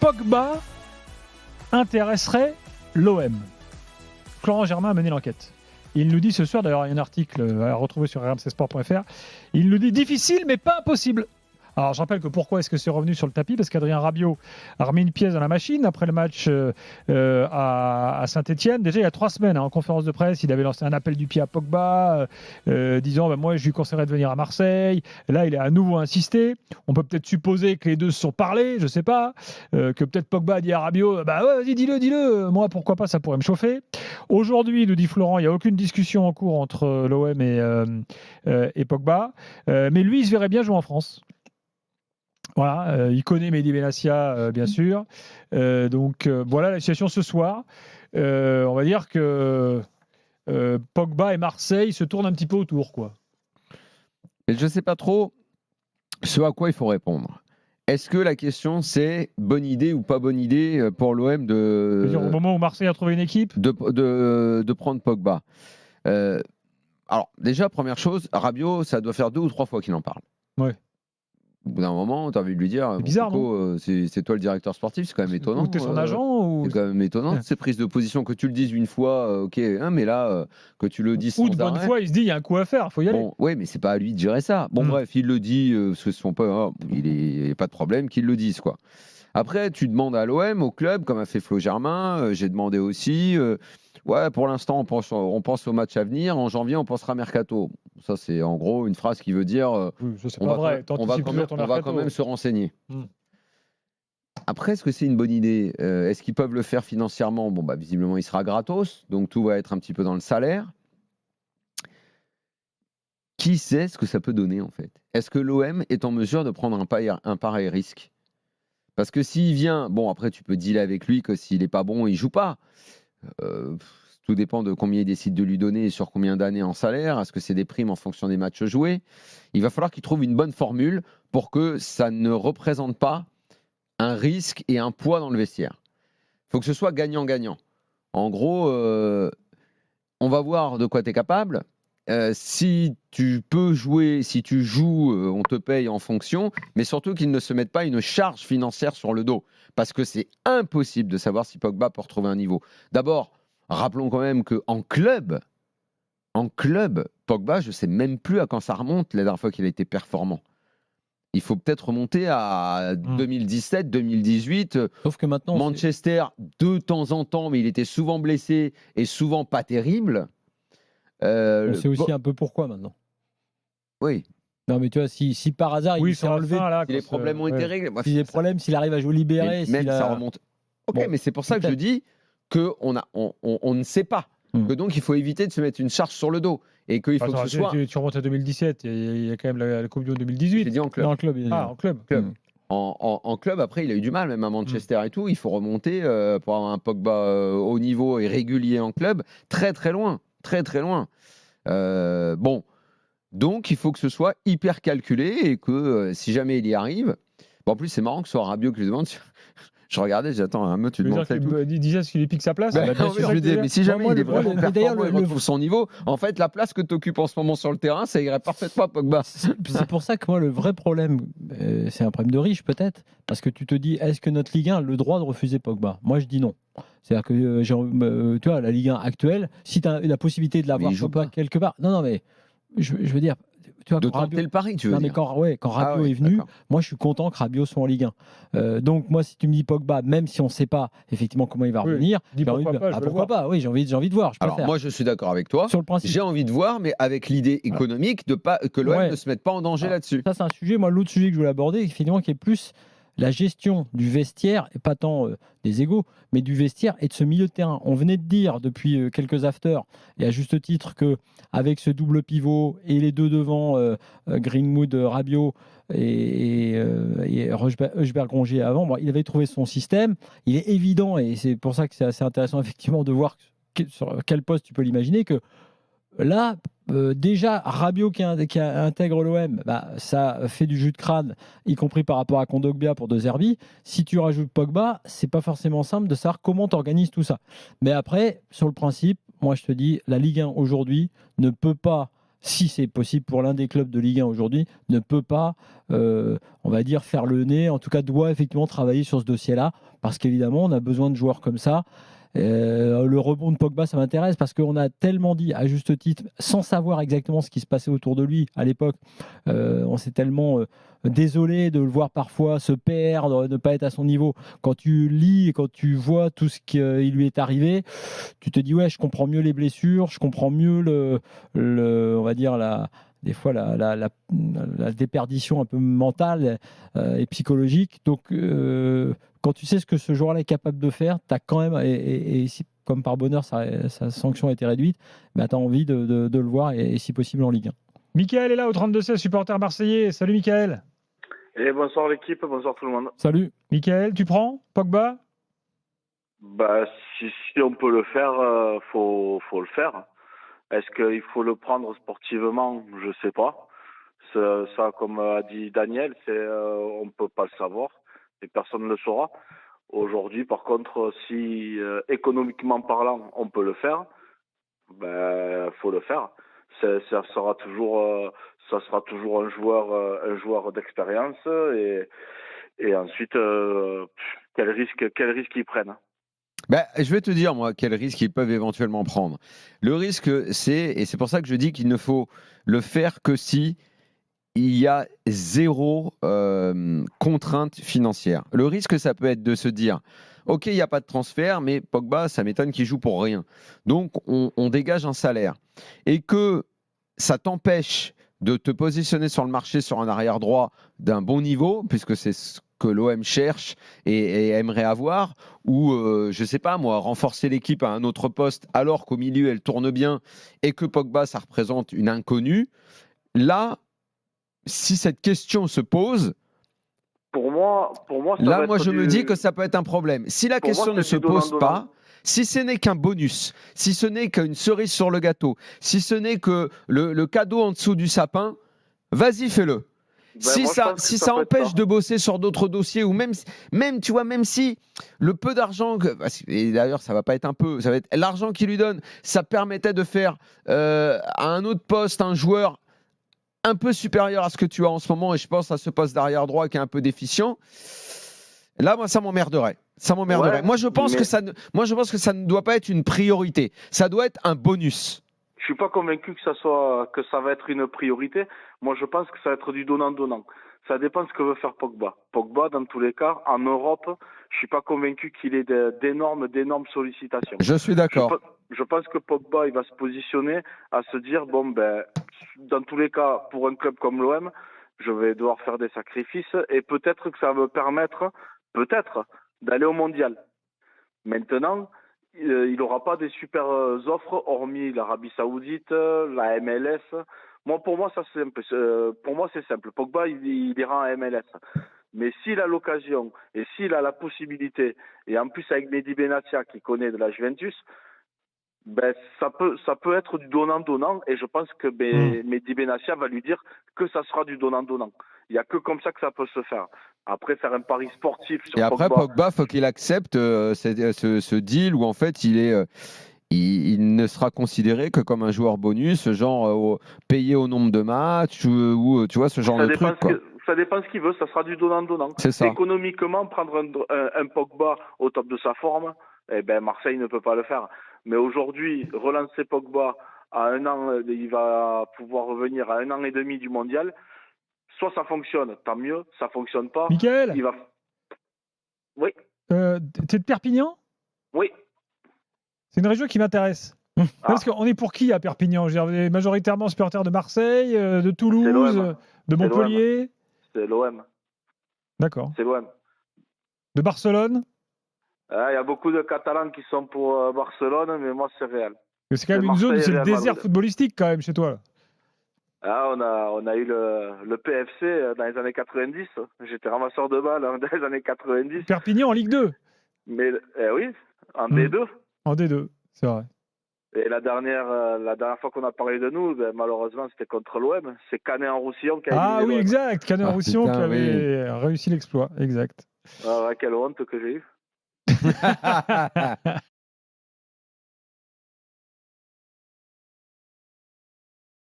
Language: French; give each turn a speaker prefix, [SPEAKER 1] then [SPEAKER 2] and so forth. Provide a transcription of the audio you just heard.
[SPEAKER 1] Pogba intéresserait l'OM. Florent Germain a mené l'enquête. Il nous dit ce soir, d'ailleurs il y a un article à retrouver sur rmcsport.fr, il nous dit difficile mais pas impossible. Alors je rappelle que pourquoi est-ce que c'est revenu sur le tapis ? Parce qu'Adrien Rabiot a remis une pièce dans la machine après le match à Saint-Etienne. Déjà il y a 3 semaines, en conférence de presse, il avait lancé un appel du pied à Pogba, disant moi je lui conseillerais de venir à Marseille. Là il a à nouveau insisté. On peut peut-être supposer que les deux se sont parlé, je ne sais pas, que peut-être Pogba a dit à Rabiot ouais, vas-y dis-le, moi pourquoi pas, ça pourrait me chauffer. Aujourd'hui, nous dit Florent, il n'y a aucune discussion en cours entre l'OM et Pogba, mais lui il se verrait bien jouer en France. Voilà, il connaît Mehdi Benassia, bien sûr. Donc voilà la situation ce soir. On va dire que Pogba et Marseille se tournent un petit peu autour, quoi.
[SPEAKER 2] Mais je ne sais pas trop ce à quoi il faut répondre. Est-ce que la question c'est bonne idée ou pas bonne idée pour l'OM
[SPEAKER 1] au moment où Marseille a trouvé une équipe
[SPEAKER 2] de prendre Pogba. Alors déjà, première chose, Rabiot, ça doit faire 2 ou 3 fois qu'il en parle.
[SPEAKER 1] Ouais.
[SPEAKER 2] Au bout d'un moment, tu as envie de lui dire
[SPEAKER 1] c'est bizarre,
[SPEAKER 2] Coco, c'est toi le directeur sportif, c'est quand même étonnant.
[SPEAKER 1] Ou t'es son agent ou...
[SPEAKER 2] C'est quand même étonnant ces prises de position, que tu le dises une fois, ok, hein, mais là, que tu le dises sans
[SPEAKER 1] ou de bonne
[SPEAKER 2] arrêt.
[SPEAKER 1] foi, il se dit il y a un coup à faire, il faut y aller.
[SPEAKER 2] Bon, oui, mais c'est pas à lui de gérer ça. Bon, bref, il le dit, parce que ce sont pas, il n'y a pas de problème qu'ils le disent, quoi. Après, tu demandes à l'OM, au club, comme a fait Flo Germain, j'ai demandé aussi. Ouais, pour l'instant, on pense au match à venir. En janvier, on pensera mercato. Ça, c'est en gros une phrase qui veut dire on va quand même se renseigner. Après, est-ce que c'est une bonne idée ? Est-ce qu'ils peuvent le faire financièrement ? Bon, visiblement, il sera gratos. Donc, tout va être un petit peu dans le salaire. Qui sait ce que ça peut donner, en fait ? Est-ce que l'OM est en mesure de prendre un pareil risque ? Parce que s'il vient, bon, après, tu peux dealer avec lui que s'il n'est pas bon, il ne joue pas. Tout dépend de combien il décide de lui donner et sur combien d'années en salaire. Est-ce que c'est des primes en fonction des matchs joués ? Il va falloir qu'il trouve une bonne formule pour que ça ne représente pas un risque et un poids dans le vestiaire. Il faut que ce soit gagnant-gagnant. En gros, on va voir de quoi tu es capable. Si tu peux jouer, si tu joues, on te paye en fonction, mais surtout qu'ils ne se mettent pas une charge financière sur le dos. Parce que c'est impossible de savoir si Pogba peut retrouver un niveau. D'abord, rappelons quand même qu'en club, Pogba, je ne sais même plus à quand ça remonte la dernière fois qu'il a été performant. Il faut peut-être remonter à 2017, 2018.
[SPEAKER 3] Sauf que maintenant,
[SPEAKER 2] Manchester, de temps en temps, mais il était souvent blessé et souvent pas terrible.
[SPEAKER 3] On sait aussi un peu pourquoi maintenant.
[SPEAKER 2] Oui.
[SPEAKER 3] Non, mais tu vois, si par hasard il s'est enlevé,
[SPEAKER 2] si les problèmes ont été réglés.
[SPEAKER 3] Si les problèmes, s'il arrive à jouer libéré,
[SPEAKER 2] même ça remonte. Ok, mais c'est pour ça que je dis qu'on ne sait pas. Que donc il faut éviter de se mettre une charge sur le dos. Et qu'il faut que ce soit.
[SPEAKER 1] Tu remontes à 2017, il y a quand même la Coupe du Monde 2018.
[SPEAKER 2] J'ai dit en club.
[SPEAKER 3] Non, en club.
[SPEAKER 1] En club.
[SPEAKER 2] En club, après, il a eu du mal, même à Manchester et tout. Il faut remonter pour avoir un Pogba haut niveau et régulier en club, très très loin. Très très loin. Bon. Donc, il faut que ce soit hyper calculé et que si jamais il y arrive. Bon, en plus, c'est marrant que ce soit Rabiot qui lui demande. Je regardais, j'attends un mot, tu demandes ça.
[SPEAKER 1] Disais ce qu'il pique sa place.
[SPEAKER 2] Mais si jamais il est vraiment performant et retrouve son niveau, en fait, la place que tu occupes en ce moment sur le terrain, ça irait parfaitement à Pogba.
[SPEAKER 3] C'est pour ça que moi, le vrai problème, c'est un problème de riche peut-être, parce que tu te dis, est-ce que notre Ligue 1 a le droit de refuser Pogba ? Moi, je dis non. C'est-à-dire que, tu vois, la Ligue 1 actuelle, si tu as la possibilité de l'avoir Pogba quelque part. Non, mais je veux dire.
[SPEAKER 2] Tu vois, de tenter le pari, tu veux dire.
[SPEAKER 3] Mais quand Rabiot est venu, moi je suis content que Rabiot soit en Ligue 1. Donc moi, si tu me dis Pogba, même si on ne sait pas effectivement comment il va revenir, pourquoi pas ? Oui, j'ai envie de voir.
[SPEAKER 2] Alors moi, je suis d'accord avec toi.
[SPEAKER 3] Sur le principe,
[SPEAKER 2] j'ai envie de voir, mais avec l'idée économique de pas que l'OM ne se mette pas en danger là-dessus.
[SPEAKER 3] Ça, c'est un sujet. Moi, l'autre sujet que je voulais aborder, finalement, qui est plus la gestion du vestiaire, et pas tant des égos, mais du vestiaire et de ce milieu de terrain. On venait de dire depuis quelques afters, et à juste titre, qu'avec ce double pivot et les deux devant, Greenwood, Rabiot et Heuchberg-Rongier avant, il avait trouvé son système. Il est évident, et c'est pour ça que c'est assez intéressant effectivement de voir sur quel poste tu peux l'imaginer, que là, déjà, Rabiot qui intègre l'OM, ça fait du jus de crâne, y compris par rapport à Kondogbia pour De Zerbi. Si tu rajoutes Pogba, c'est pas forcément simple de savoir comment tu organises tout ça. Mais après, sur le principe, moi je te dis, la Ligue 1 aujourd'hui ne peut pas si c'est possible pour l'un des clubs de Ligue 1 aujourd'hui, ne peut pas, on va dire, faire le nez, en tout cas doit effectivement travailler sur ce dossier-là, parce qu'évidemment, on a besoin de joueurs comme ça. Le rebond de Pogba, ça m'intéresse parce qu'on a tellement dit, à juste titre, sans savoir exactement ce qui se passait autour de lui à l'époque, on s'est tellement désolé de le voir parfois se perdre, ne pas être à son niveau. Quand tu lis et quand tu vois tout ce qui lui est arrivé, tu te dis, ouais, je comprends mieux les blessures, je comprends mieux on va dire, des fois la déperdition un peu mentale et psychologique. Donc, quand tu sais ce que ce joueur-là est capable de faire, tu as quand même, et si, comme par bonheur, sa sanction a été réduite, bah, tu as envie de le voir, et si possible en Ligue 1.
[SPEAKER 1] Michael est là au 32-16, supporter marseillais. Salut Michael.
[SPEAKER 4] Et bonsoir l'équipe, bonsoir tout le monde.
[SPEAKER 3] Salut.
[SPEAKER 1] Michael, tu prends Pogba?
[SPEAKER 4] Bah, si on peut le faire, faut le faire. Est-ce qu'il faut le prendre sportivement? Je sais pas. Ça, comme a dit Daniel, on peut pas le savoir et personne ne le saura. Aujourd'hui, par contre, si économiquement parlant, on peut le faire, ben faut le faire. Ça sera toujours un joueur d'expérience et ensuite quel risque ils prennent.
[SPEAKER 2] Bah, je vais te dire, moi, quel risque ils peuvent éventuellement prendre. Le risque, et c'est pour ça que je dis qu'il ne faut le faire que si il y a zéro contrainte financière. Le risque, ça peut être de se dire, ok, il n'y a pas de transfert, mais Pogba, ça m'étonne qu'il joue pour rien. Donc, on dégage un salaire. Et que ça t'empêche de te positionner sur le marché sur un arrière droit d'un bon niveau, puisque c'est ce que l'OM cherche et aimerait avoir, ou, je ne sais pas moi, renforcer l'équipe à un autre poste alors qu'au milieu, elle tourne bien et que Pogba, ça représente une inconnue. Là, si cette question se pose,
[SPEAKER 4] pour moi,
[SPEAKER 2] là, moi, je me dis que ça peut être un problème. Si la question ne se pose pas, si ce n'est qu'un bonus, si ce n'est qu'une cerise sur le gâteau, si ce n'est que le cadeau en dessous du sapin, vas-y, fais-le. Si ça empêche de bosser sur d'autres dossiers, ou même tu vois, même si le peu d'argent, et d'ailleurs ça va pas être un peu, ça va être l'argent qu'il lui donne, ça permettait de faire à un autre poste un joueur un peu supérieur à ce que tu as en ce moment, et je pense à ce poste d'arrière droit qui est un peu déficient. Là, moi, ça m'emmerderait.
[SPEAKER 4] Ouais,
[SPEAKER 2] moi, je pense que ça ne doit pas être une priorité. Ça doit être un bonus.
[SPEAKER 4] Je suis pas convaincu que ça va être une priorité. Moi, je pense que ça va être du donnant-donnant. Ça dépend de ce que veut faire Pogba. Pogba, dans tous les cas, en Europe, je suis pas convaincu qu'il ait d'énormes sollicitations.
[SPEAKER 2] Je suis d'accord.
[SPEAKER 4] Je pense que Pogba, il va se positionner à se dire, bon, ben, dans tous les cas, pour un club comme l'OM, je vais devoir faire des sacrifices et peut-être que ça va me permettre, d'aller au mondial. Maintenant, il n'aura pas des super offres, hormis l'Arabie Saoudite, la MLS. Pour moi, ça c'est simple. Pour moi, c'est simple. Pogba, il ira en MLS. Mais s'il a l'occasion et s'il a la possibilité, et en plus avec Mehdi Benatia qui connaît de la Juventus, ben ça peut être du donnant-donnant. Et je pense que Mehdi Benatia va lui dire que ça sera du donnant-donnant. Il n'y a que comme ça que ça peut se faire. Après, faire un pari sportif sur
[SPEAKER 2] Pogba. Et après, Pogba, faut qu'il accepte ce deal où en fait il ne sera considéré que comme un joueur bonus, genre payé au nombre de matchs, ou tu vois, ce genre de truc.
[SPEAKER 4] Ça dépend ce qu'il veut, ça sera du donnant-donnant.
[SPEAKER 2] C'est ça.
[SPEAKER 4] Économiquement, prendre un Pogba au top de sa forme, eh ben Marseille ne peut pas le faire. Mais aujourd'hui, relancer Pogba à 1 an, il va pouvoir revenir à 1 an et demi du mondial. Soit ça fonctionne, tant mieux, ça fonctionne pas.
[SPEAKER 1] Michael,
[SPEAKER 4] oui.
[SPEAKER 1] T'es de Perpignan?
[SPEAKER 4] Oui.
[SPEAKER 1] C'est une région qui m'intéresse. Parce qu'on est pour qui à Perpignan? On est majoritairement supporters de Marseille, de Toulouse, de Montpellier.
[SPEAKER 4] C'est l'OM.
[SPEAKER 1] D'accord.
[SPEAKER 4] C'est l'OM.
[SPEAKER 1] De Barcelone?
[SPEAKER 4] Il y a beaucoup de Catalans qui sont pour Barcelone, mais moi c'est Real.
[SPEAKER 1] C'est quand même une zone, c'est le désert footballistique quand même chez toi.
[SPEAKER 4] On a eu le PFC dans les années 90. J'étais ramasseur de balles dans les années 90.
[SPEAKER 1] Perpignan en Ligue 2.
[SPEAKER 4] Mais oui, en D2.
[SPEAKER 1] En D2, c'est vrai.
[SPEAKER 4] Et la dernière fois qu'on a parlé de nous, malheureusement, c'était contre l'OM. C'est Canet-en-Roussillon qui a éliminé l'OM.
[SPEAKER 1] Exact. Canet-en-Roussillon qui avait réussi l'exploit. Exact.
[SPEAKER 4] Quelle honte que j'ai eue.